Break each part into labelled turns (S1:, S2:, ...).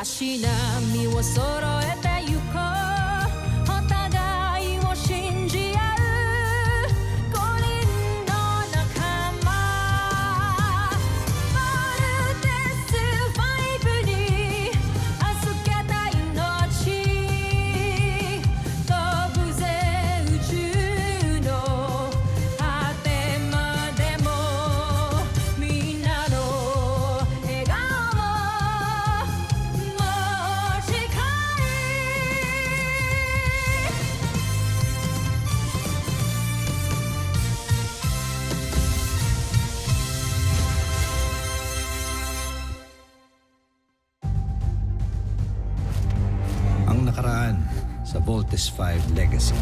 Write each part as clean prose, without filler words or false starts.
S1: 足並みを揃えてゆこうお互いを信じ合う五人の仲間まるでスファイブに預けた命飛ぶぜ宇宙の果てまでもみんなの笑顔も近い
S2: Ang nakaraan sa Voltes 5 Legacy.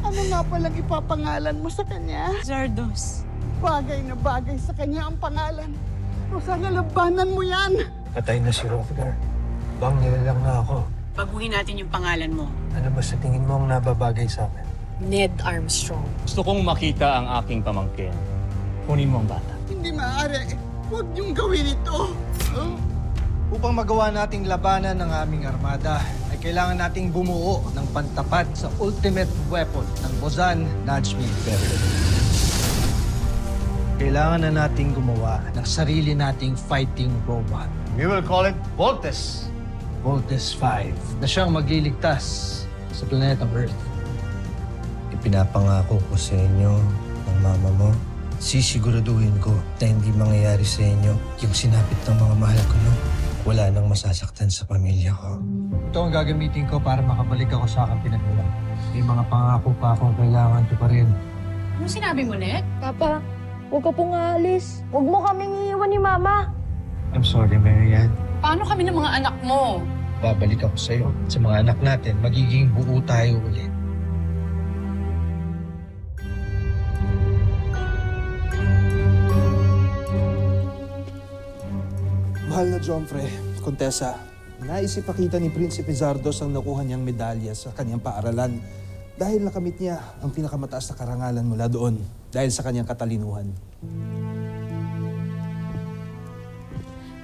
S3: Ano nga palang ipapangalan mo sa kanya?
S4: Zardos.
S3: Bagay na bagay sa kanya ang pangalan. O sana labanan mo yan.
S5: Patay na si Rothgar. Bang nilalang na ako.
S4: Baguhin natin yung pangalan mo.
S5: Ano ba sa tingin mo ang nababagay sa akin?
S4: Ned Armstrong.
S6: Gusto kong makita ang aking pamangkin. Kunin mo ang bata.
S3: Hindi maaari. Huwag niyong gawin ito.
S2: Upang magawa nating labanan ng aming armada, ay kailangan nating bumuo ng pantapat sa ultimate weapon ng Bozan Najmi Period. Kailangan na nating gumawa ng sarili nating fighting robot.
S5: We will call it Voltes.
S2: Voltes 5 na siyang magliligtas sa planetang Earth. Ipinapangako ko sa inyo ng mama mo, sisiguraduhin ko na hindi mangyayari sa inyo yung sinapit ng mga mahal ko no. Wala nang masasaktan sa pamilya ko. Ito ang gagamitin ko para makabalik ako sa aking pinagmulan. May mga pangako pa akong kailangan pa rin.
S4: Ano sinabi mo, Ned?
S7: Papa, huwag ka pong aalis. Huwag mo kaming iiwan ni Mama.
S2: I'm sorry, Marianne.
S4: Paano kami ng mga anak mo?
S2: Babalik ako sa'yo. Sa mga anak natin, magiging buo tayo ulit.
S8: Mahal na Jomfre, Contessa, nais ipakita ni Prinsipe Zardos ang nakuha niyang medalya sa kanyang paaralan dahil nakamit niya ang pinakamataas na karangalan mula doon dahil sa kanyang katalinuhan.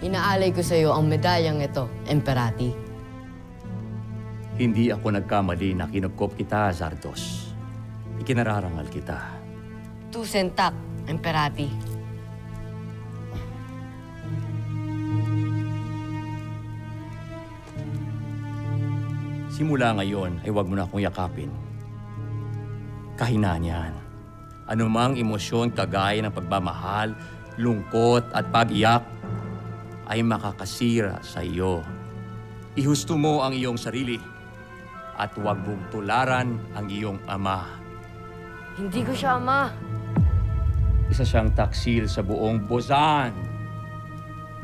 S9: Inaalay ko sa iyo ang medalyang ito, Emperati.
S6: Hindi ako nagkamali na kinupkop kita, Zardos. Ikinararangal kita.
S9: Tusentak, Emperati.
S6: Simula ngayon ay huwag mo na akong yakapin. Kahinaan yan. Anumang emosyon kagaya ng pagmamahal, lungkot at pag-iyak ay makakasira sa iyo. Ihusto mo ang iyong sarili at huwag mong tularan ang iyong ama.
S9: Hindi ko siya ama.
S6: Isa siyang taksil sa buong Bozan.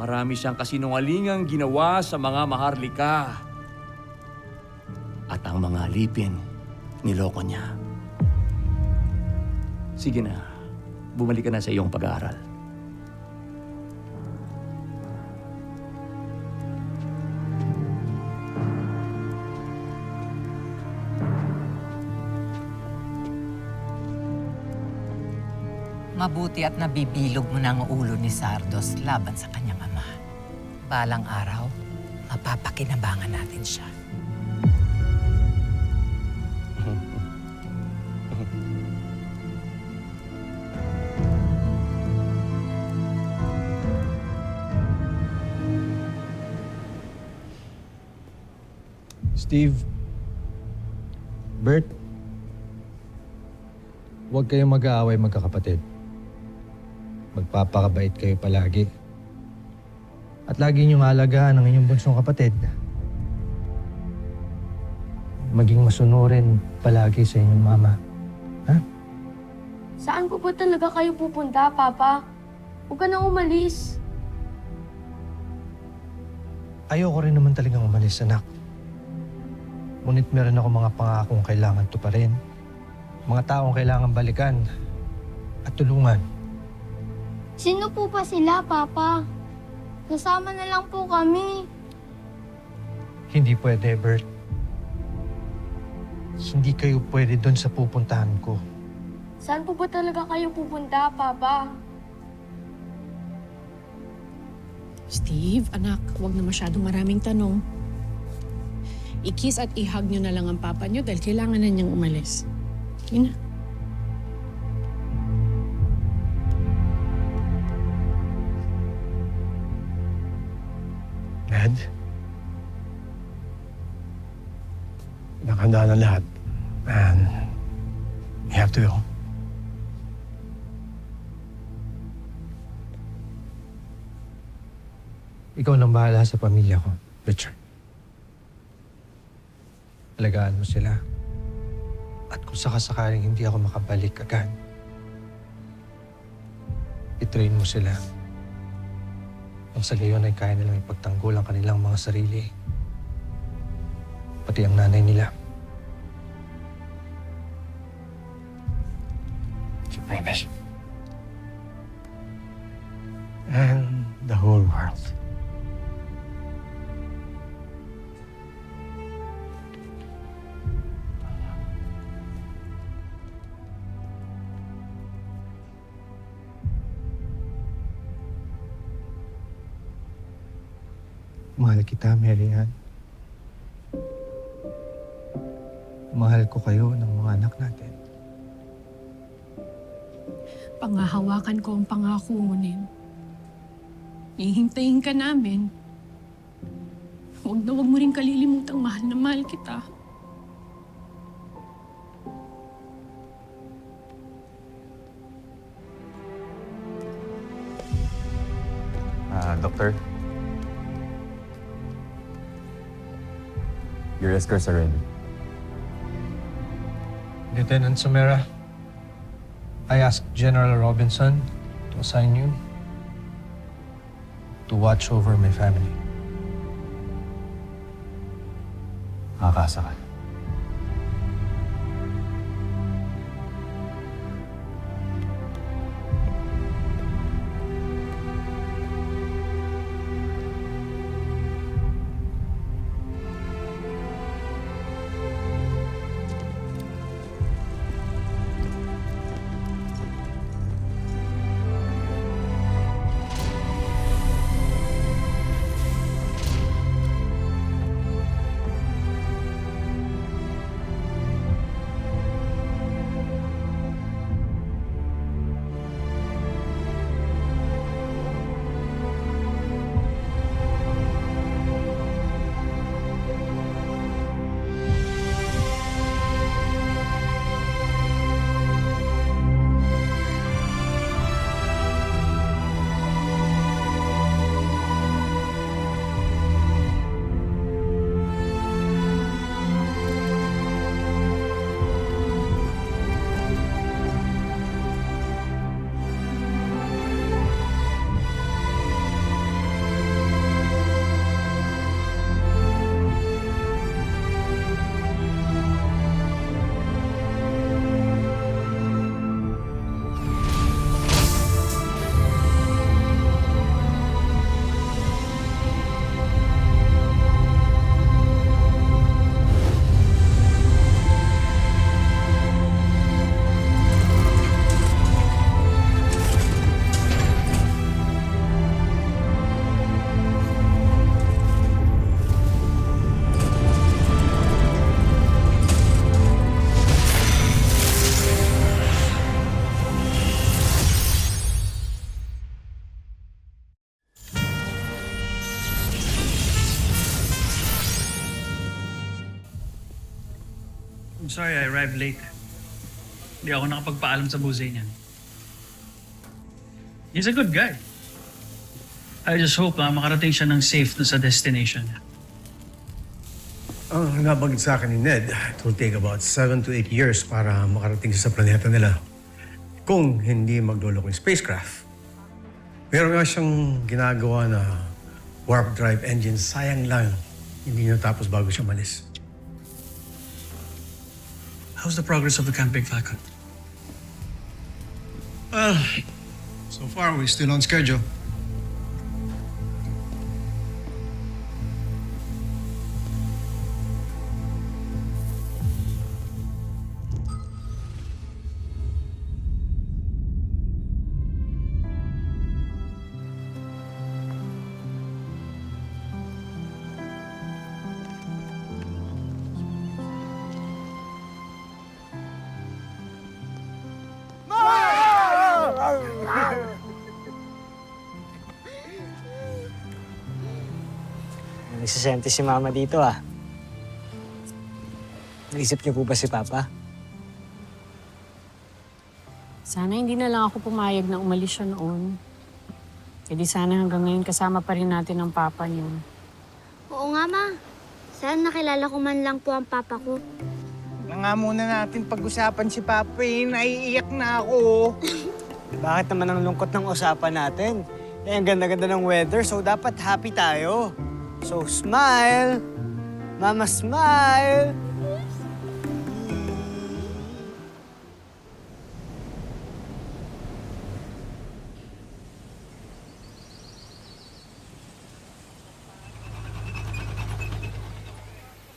S6: Marami siyang kasinungalingang ginawa sa mga maharlika. At ang mga alipin, niloko niya. Sige na, bumalik ka na sa iyong pag-aaral.
S10: Mabuti at nabibilog mo na ang ulo ni Zardos laban sa kanyang ama. Balang araw, mapapakinabangan natin siya.
S2: Steve, Bert, huwag kayong mag-aaway magkakapatid. Magpapakabait kayo palagi. At lagi niyong alagaan ang inyong bunsong kapatid. Maging masunurin palagi sa inyong mama. Ha?
S7: Saan po ba talaga kayo pupunta, Papa? Huwag ka nang umalis.
S2: Ayoko rin naman talagang umalis, anak. Ngunit meron ako mga pangakong kailangan tuparin. Mga taong kailangan balikan at tulungan.
S7: Sino po ba sila, Papa? Kasama na lang po kami.
S2: Hindi pwede, Bert. Hindi kayo pwede doon sa pupuntahan ko.
S7: Saan po ba talaga kayo pupunta, Papa?
S4: Steve, anak, huwag na masyadong maraming tanong. I-kiss at i-hug nyo na lang ang papa nyo dahil kailangan na niyang umalis. Yun na.
S5: Ned? Nakahanda na lahat. And we have to go.
S2: Ikaw nang bahala sa pamilya ko, Richard. Alagaan mo sila. At kung sakasakaling hindi ako makabalik agad, i-train mo sila. Ang sa gayon ay kaya nilang ipagtanggol ang kanilang mga sarili. Pati ang nanay nila.
S5: I promise. And the whole world.
S2: Mahal kita, Mary Ann. Mahal ko kayo ng mga anak natin.
S4: Pangahawakan ko ang pangako mo, Nen. Hihintayin ka namin. Huwag mo rin kalilimutang mahal na mahal kita.
S11: Doctor? Your escorts are ready.
S2: Lieutenant Sumera, I asked General Robinson to assign you to watch over my family.
S11: Makakasa ka.
S12: I'm sorry I arrived late. Hindi ako nakapagpaalam sa busay niyan. He's a good guy. I just hope makarating siya ng safe na sa destination niya.
S5: Ang nabanggit sa akin ni Ned, it will take about 7 to 8 years para makarating siya sa planeta nila. Kung hindi magloloko yung spacecraft. Meron nga siyang ginagawa na warp drive engine. Sayang lang, hindi natapos bago siya malis.
S12: How's the progress of the Camp Big Falcon?
S5: So far, we're still on schedule.
S13: Nagsisente si Mama dito ah. Naisip niyo po ba si Papa?
S4: Sana hindi na lang ako pumayag na umalis siya noon. E di sana hanggang ngayon kasama pa rin natin ang papa niyo.
S7: Oo nga, Ma. Sana nakilala ko man lang po ang papa ko.
S3: Na nga muna natin pag-usapan si Papa eh. Naiiyak na ako.
S13: Bakit naman ang lungkot ng usapan natin? Eh, ang ganda-ganda ng weather, so dapat happy tayo. So, smile! Mama, smile!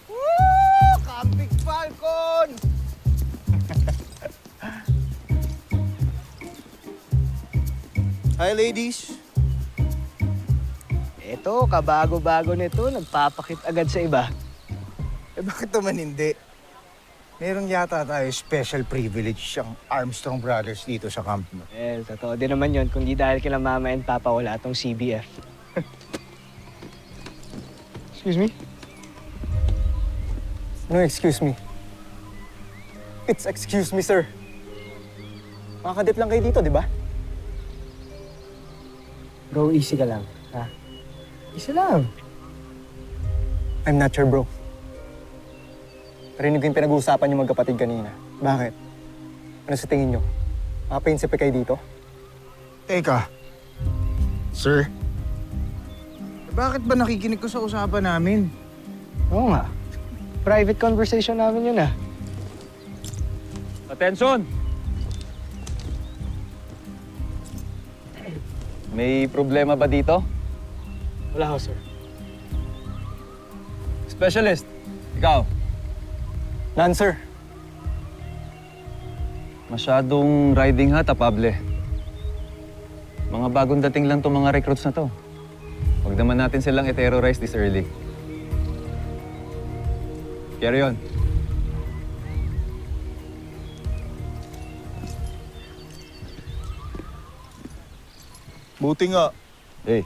S3: Woo! Camping Falcon!
S8: Hi, ladies.
S13: Eto, kabago-bago nito, nagpapakit agad sa iba.
S3: Eh bakit naman hindi? Meron yata tayo special privilege ang Armstrong Brothers dito sa camp mo.
S13: Well, totoo din naman yun, kung di dahil kila Mama and Papa wala tong CBF.
S3: Excuse me?
S13: No, excuse me. It's excuse me, sir. Makakadip lang kayo dito, di ba? Bro, easy ka lang, ha? Easy lang. I'm not sure, bro. Narinig ko yung pinag-uusapan niyo magkapatid kanina. Bakit? Ano sa tingin niyo? Makapainsipe kayo dito?
S3: Teka. Sir? Bakit ba nakikinig ko sa usapan namin?
S13: Oo nga. Private conversation namin yun, ah.
S11: Attention! May problema ba dito?
S13: Wala ho, sir.
S11: Specialist, ikaw.
S13: None, sir.
S11: Masyadong riding hat, Pable. Mga bagong dating lang tong mga recruits na to. Huwag naman natin silang i-terrorize this early. Carry on.
S8: Buti nga.
S11: Hey.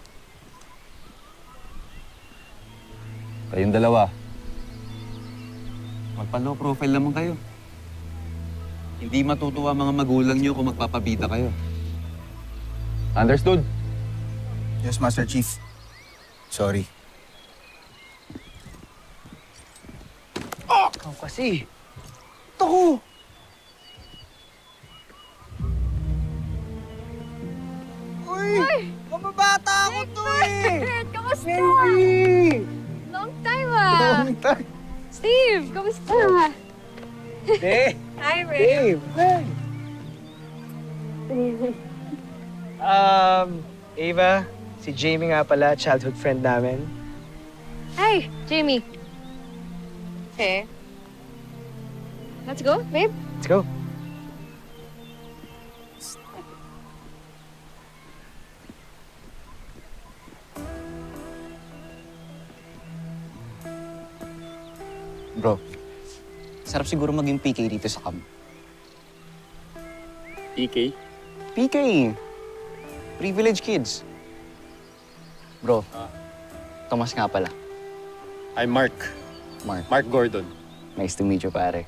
S11: Kayong dalawa. Magpa-low profile naman kayo. Hindi matutuwa mga magulang niyo kung magpapabita kayo. Understood?
S3: Yes, Master Chief. Sorry.
S13: Ikaw kasi. Ito ko!
S3: Uy! Mababata ako to eh!
S1: Kamusta?
S3: Baby!
S1: Long time ah!
S3: Long time.
S1: Steve, kamusta?
S3: Eh,
S1: Hi, Ray.
S3: Dave!
S13: Ava, si Jamie nga pala, childhood friend namin.
S1: Hi, Jamie. Okay. Let's go, babe.
S13: Let's go.
S14: Bro, sarap siguro maging PK dito sa camp.
S6: PK?
S14: PK! Privilege kids. Bro, Thomas nga pala.
S6: I'm Mark.
S14: Mark.
S6: Mark Gordon.
S14: Nice to meet you, pare.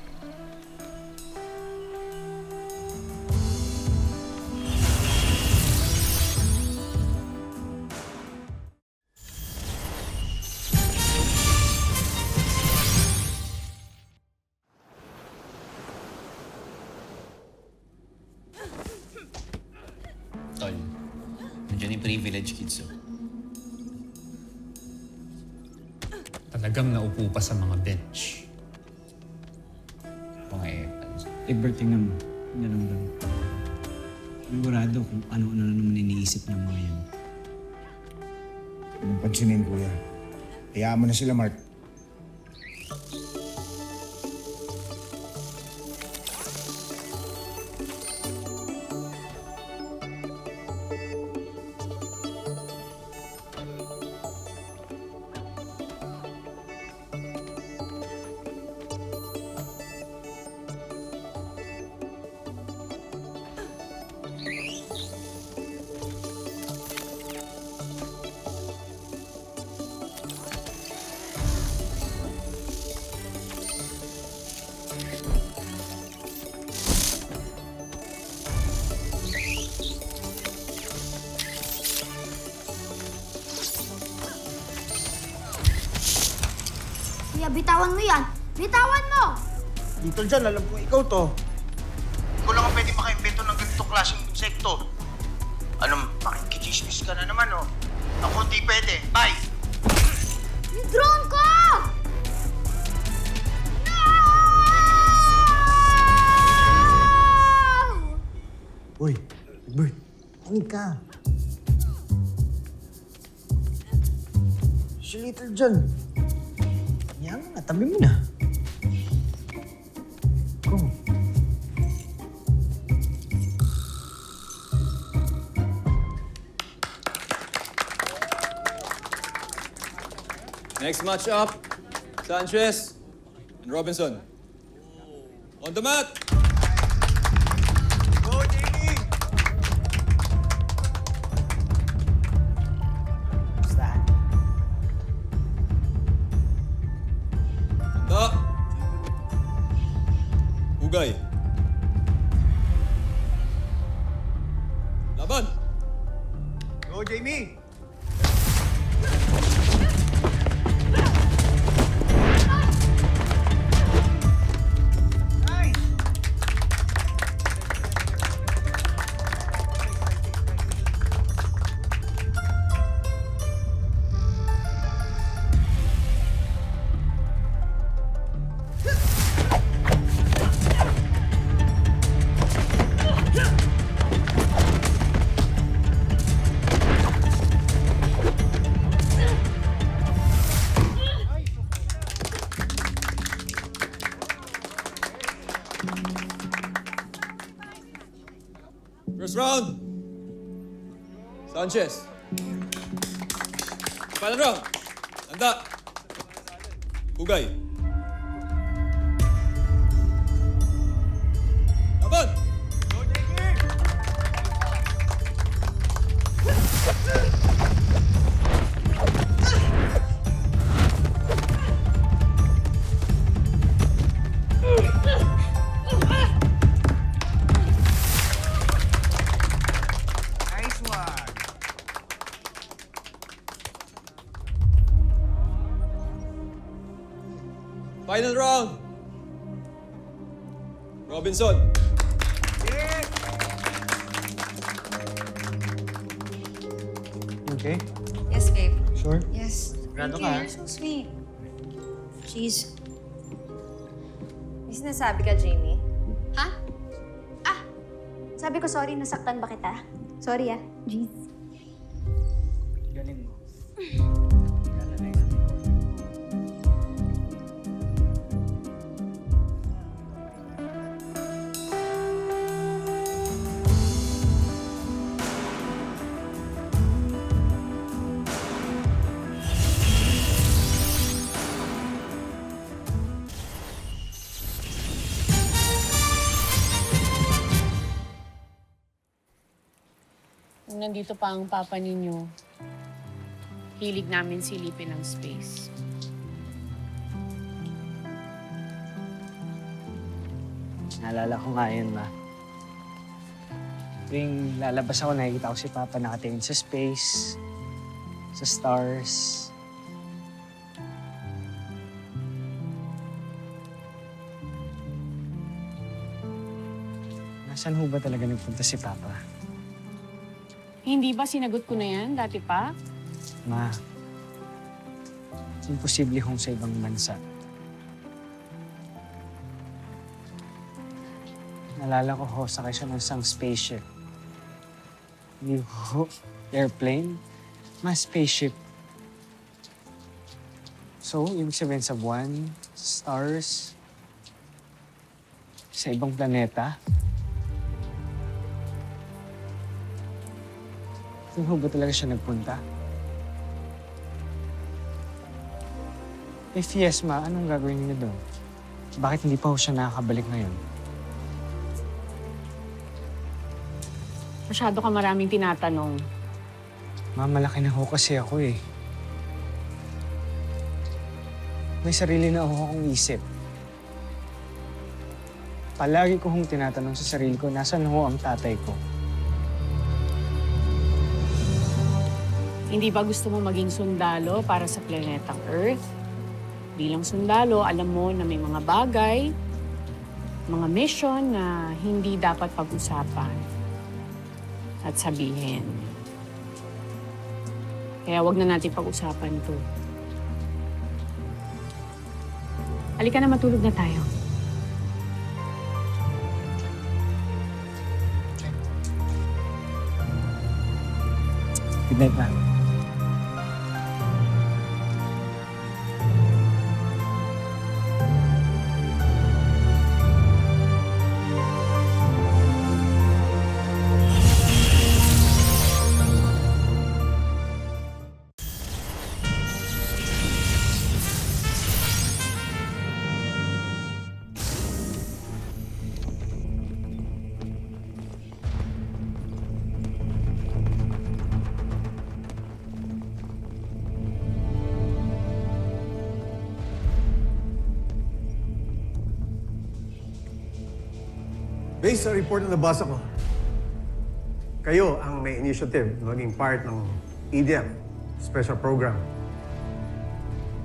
S15: Tol, nandiyan yung privilege kids, oh.
S16: Talagang naupo pa sa mga bench. Mga epals.
S13: Egbert, tingnan mo. Nalamdam. Sigurado kung ano-ano na naman iniisip ng mga yan.
S3: Anong pansinin, kuya? Hayaan mo na sila, Mark.
S7: Kuya, bitawan mo yan! Bitawan mo!
S3: Dito dyan, alam ko ikaw to. Ikaw lang ang pwede makaimbento ng ganitong klaseng insekto. Anong makikichismis ka na naman, oh. Ako hindi pwede. Bye!
S7: Yung drone ko! No!
S3: Uy, Bert, ano ka? Si Little John. Yan na, tabi mo na. Go.
S11: Next match up, Sanchez and Robinson. On the mat!
S3: Go, Jamie! Basta.
S11: Handa! Hugay. Laban!
S3: Go, Jamie!
S11: First round. Sanchez. Final round. Handa. Hugay. Laban!
S3: Nice one!
S11: Final round. Robinson.
S13: Okay?
S17: Yes, babe.
S13: Sure?
S17: Yes.
S13: Sigurado
S17: Thank
S13: ka,
S17: you.
S13: ha?
S17: You're so sweet. Jeez. May sinasabi ka, Jamie?
S7: Ha? Ah! Sabi ko sorry, nasaktan ba kita? Sorry ah. Jeez.
S13: Galing mo.
S4: Kung nandito pa ang papa ninyo, hilig namin silipin ang space.
S13: Naalala ko nga yun, ma. Tuwing lalabas ako, nakikita ko si Papa nakatingin sa space, sa stars. Nasaan ho ba talaga nagpunta si Papa?
S4: Hindi ba sinagot ko na yan dati pa?
S13: Ma, imposible hong sa ibang bansa. Naalala ko ho, sakay siya ng isang spaceship. Hindi ho, airplane, mas spaceship. So, ibig sabihin sa buwan, stars, sa ibang planeta. Saan ho ba talaga siya nagpunta? If yes, ma, anong gagawin niyo doon? Bakit hindi pa ho siya nakakabalik ngayon?
S4: Masyado ka maraming tinatanong.
S13: Ma, malaki na ho kasi ako eh. May sarili na ho akong isip. Palagi ko hong tinatanong sa sarili ko, nasaan ho ang tatay ko?
S4: Hindi ba gusto mo maging sundalo para sa planetang Earth? Bilang sundalo, alam mo na may mga bagay, mga mission na hindi dapat pag-usapan at sabihin. Kaya wag na natin pag-usapan to. Halika na, matulog na tayo.
S13: Good night, ma'am.
S5: Based sa report na nabasa ko, kayo ang may initiative na maging part ng EDF special program.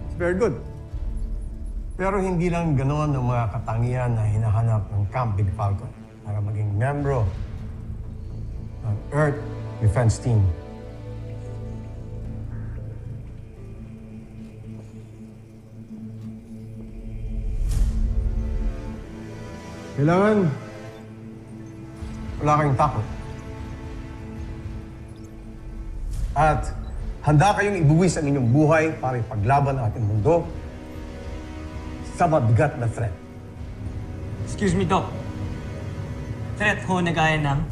S5: It's very good. Pero hindi lang ganoon ang mga katangian na hinahanap ng Camp Big Falcon para maging membro ng Earth Defense Team. Kailangan wala kayong takot. At handa kayong ibuwis ang inyong buhay para ipaglaban ang ating mundo sa mabigat na threat.
S13: Excuse me, Doc. Threat ho na gaya ng...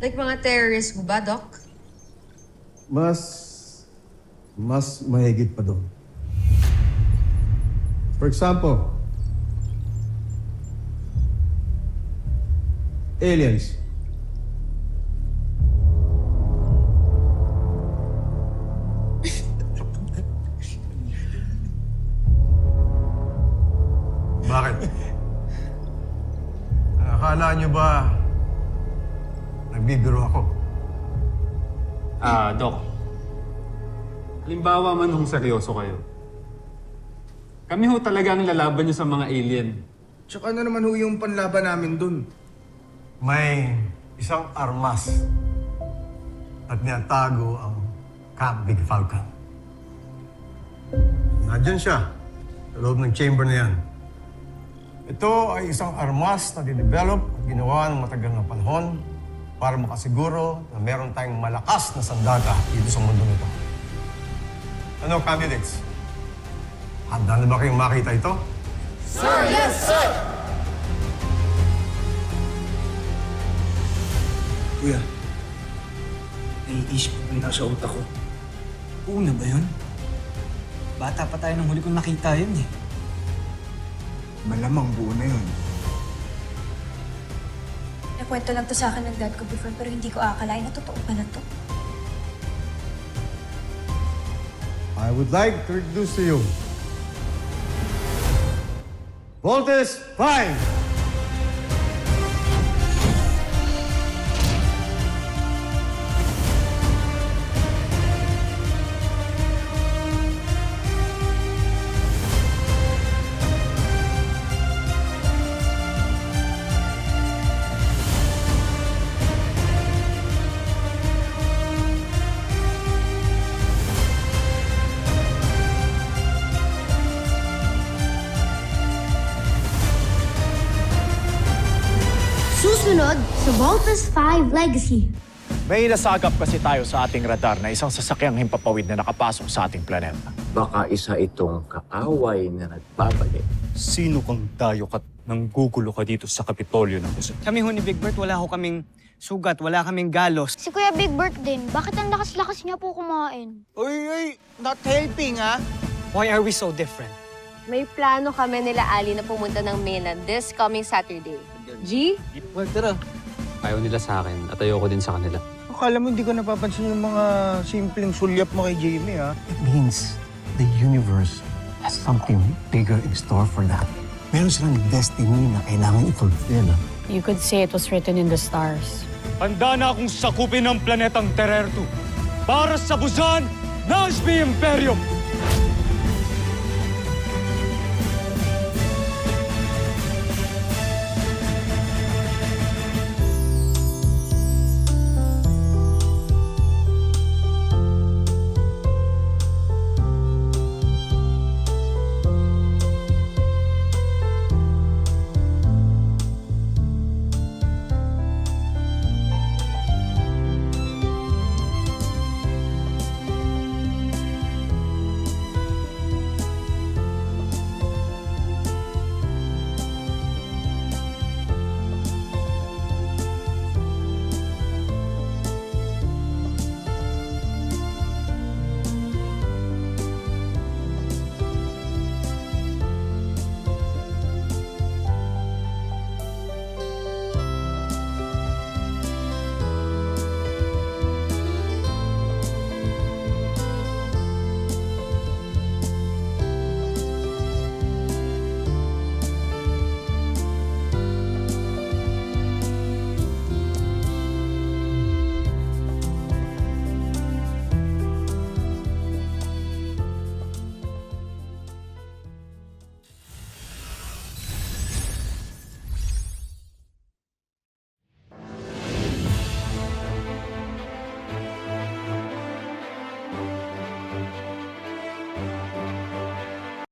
S9: Like mga terrorist ba, Doc?
S5: Mas mahigit pa doon. For example, aliens. Bakit? Akala niyo ba nagbibiro ako?
S16: Doc. Halimbawa man kung seryoso kayo. Kami ho talaga ang lalaban niyo sa mga alien.
S3: Tsaka ano naman ho yung panlaban namin dun?
S5: May isang armas at niyatago ang Camp Big Falcon. Nandyan siya, sa loob ng chamber na yan. Ito ay isang armas na dinevelop at ginawa ng matagal na panahon para makasiguro na meron tayong malakas na sandata dito sa mundo nito. Ano, candidates? Handa na ba kayong makita ito?
S1: Sir, yes, sir!
S8: Kuya, naiisip ko yung nasa utak ko. Una ba yun? Bata pa tayo nung huli kong nakita yun eh. Malamang buo na yun.
S17: Nakwento lang to sa akin ng dad ko before pero hindi ko akalain na totoo pala to.
S5: I would like to introduce to you Voltes 5!
S7: Susunod sa Voltes 5 Legacy.
S18: May nasagap kasi tayo sa ating radar na isang sasakyang himpapawid na nakapasok sa ating planeta.
S6: Baka isa itong kaaway na nagbabalik.
S18: Sino kang dayok at nanggugulo ka dito sa Kapitolyo ng Luzon?
S13: Kami ho ni Big Bert, wala ho kaming sugat, wala kaming galos.
S7: Si Kuya Big Bert din, bakit ang lakas-lakas niya po kumain?
S3: Uy, not helping ha?
S13: Why are we so different?
S9: May plano kami nila Ali na pumunta ng mainland this coming Saturday. G?
S13: Well, tara.
S11: Ayaw nila sa akin at ayoko din sa kanila.
S3: Akala mo hindi ko napapansin yung mga simpleng sulyap mo kay Jamie ha?
S2: It means the universe has something bigger in store for them. Meron silang destiny na kailangan i-fulfill.
S4: You could say it was written in the stars.
S18: Handa na akong sakupin ang planetang Terertu para sa busan ng SP Imperium!